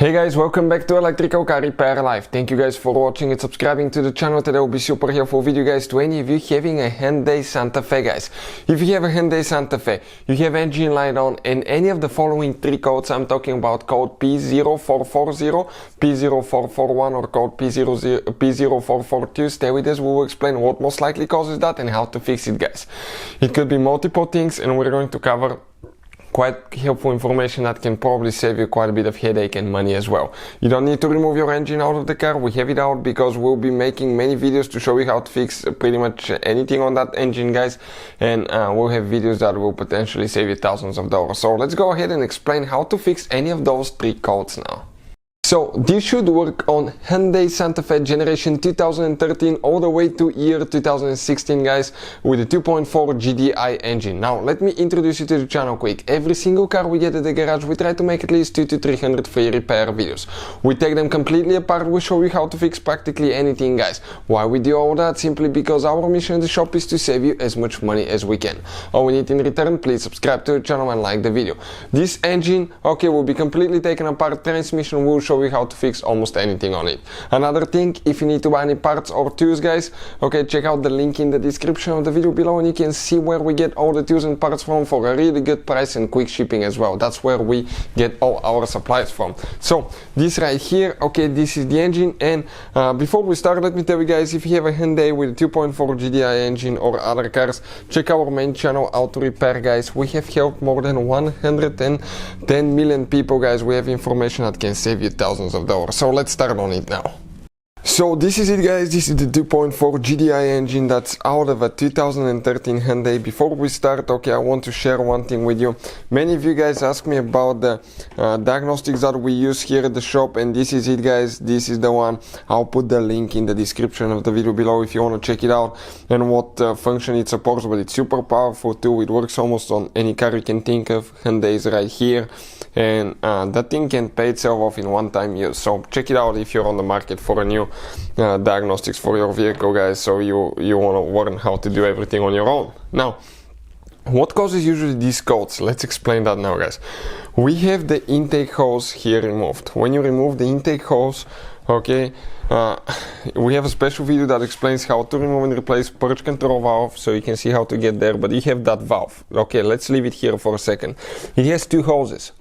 Hey guys, welcome back to Electrical Car Repair Live. Thank you guys for watching and subscribing to the channel. Today will be super helpful video guys to any of you having a Hyundai Santa Fe guys. If you have a Hyundai Santa Fe, you have engine light on and any of the following three codes, I'm talking about code P0440, P0441 or code P0442, stay with us, we will explain what most likely causes that and how to fix it guys. It could be multiple things and we're going to cover quite helpful information that can probably save you quite a bit of headache and money as well. You don't need to remove your engine out of the car, we have it out because we'll be making many videos to show you how to fix pretty much anything on that engine guys, and we'll have videos that will potentially save you thousands of dollars. So let's go ahead and explain how to fix any of those three codes now. So this should work on Hyundai Santa Fe generation 2013 all the way to year 2016 guys, with a 2.4 GDI engine. Now let me introduce you to the channel quick. Every single car we get at the garage, we try to make at least 200 to 300 free repair videos. We take them completely apart, we show you how to fix practically anything guys. Why we do all that? Simply because our mission in the shop is to save you as much money as we can. All we need in return, please subscribe to the channel and like the video. This engine, okay, will be completely taken apart. Transmission will show you how to fix almost anything on it. Another thing, if you need to buy any parts or tools guys, okay, check out the link in the description of the video below and you can see where we get all the tools and parts from for a really good price and quick shipping as well. That's where we get all our supplies from. So this right here, okay, this is the engine, and before we start, let me tell you guys, if you have a Hyundai with a 2.4 GDI engine or other cars, check our main channel Auto Repair guys. We have helped more than 110 million people guys. We have information that can save you thousands of dollars. So let's start on it now. So this is it guys, this is the 2.4 GDI engine that's out of a 2013 Hyundai. Before we start, okay, I want to share one thing with you. Many of you guys ask me about the diagnostics that we use here at the shop, and this is it guys, this is the one. I'll put the link in the description of the video below if you want to check it out and what function it supports. But it's super powerful too, it works almost on any car you can think of. Hyundai is right here, and that thing can pay itself off in one-time use. So check it out if you're on the market for a new diagnostics for your vehicle guys, so you want to learn how to do everything on your own. Now, what causes usually these codes? Let's explain that now guys. We have the intake hose here removed. When you remove the intake hose, okay, we have a special video that explains how to remove and replace purge control valve, so you can see how to get there, but you have that valve. Okay, let's leave it here for a second. It has two hoses.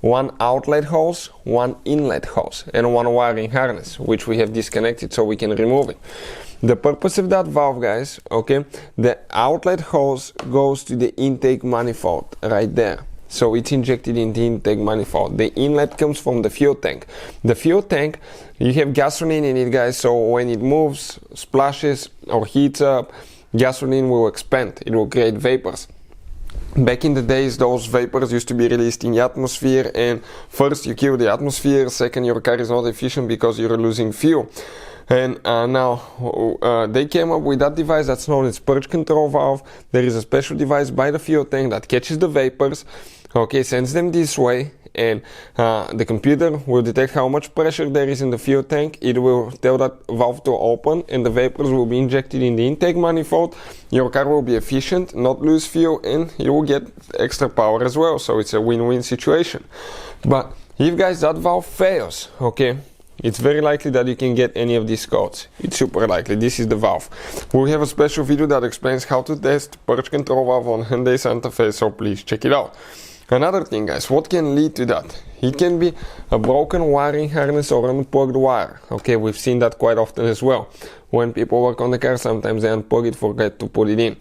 One outlet hose, one inlet hose, and one wiring harness, which we have disconnected so we can remove it. The purpose of that valve guys, okay, the outlet hose goes to the intake manifold right there. So it's injected in the intake manifold. The inlet comes from the fuel tank. The fuel tank, you have gasoline in it guys, so when it moves, splashes or heats up, gasoline will expand, it will create vapors. Back in the days, those vapors used to be released in the atmosphere, and first you kill the atmosphere, second your car is not efficient because you're losing fuel. And now they came up with that device that's known as purge control valve. There is a special device by the fuel tank that catches the vapors, okay, sends them this way, and the computer will detect how much pressure there is in the fuel tank. It will tell that valve to open and the vapors will be injected in the intake manifold. Your car will be efficient, not lose fuel, and you will get extra power as well, so it's a win-win situation. But if guys that valve fails, okay, it's very likely that you can get any of these codes. It's super likely. This is the valve. We have a special video that explains how to test purge control valve on Hyundai Santa Fe, so please check it out. Another thing guys, what can lead to that? It can be a broken wiring harness or unplugged wire. Okay, we've seen that quite often as well. When people work on the car, sometimes they unplug it, forget to put it in.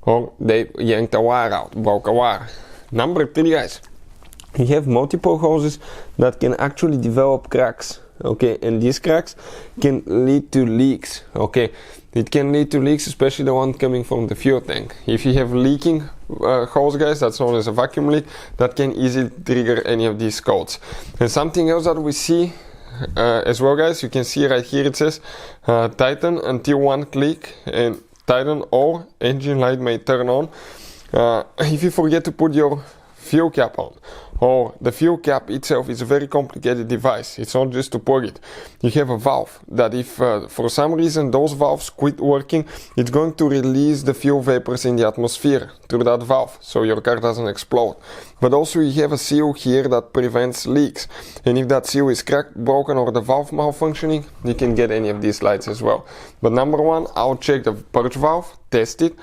Or they yanked a wire out, broke a wire. Number 3 guys, you have multiple hoses that can actually develop cracks. Okay, and these cracks can lead to leaks. Okay, it can lead to leaks, especially the one coming from the fuel tank. If you have leaking hose guys, that's known as a vacuum leak, that can easily trigger any of these codes. And something else that we see as well guys, you can see right here it says tighten until one click, and tighten or engine light may turn on. If you forget to put your fuel cap on. Or the fuel cap itself is a very complicated device. It's not just to plug it. You have a valve that if for some reason those valves quit working, it's going to release the fuel vapors in the atmosphere through that valve, so your car doesn't explode. But also you have a seal here that prevents leaks. And if that seal is cracked, broken, or the valve malfunctioning, you can get any of these lights as well. But number one, I'll check the purge valve, test it,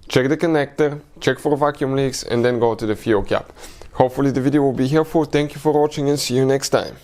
check the connector, check for vacuum leaks, and then go to the fuel cap. Hopefully the video will be helpful. Thank you for watching and see you next time.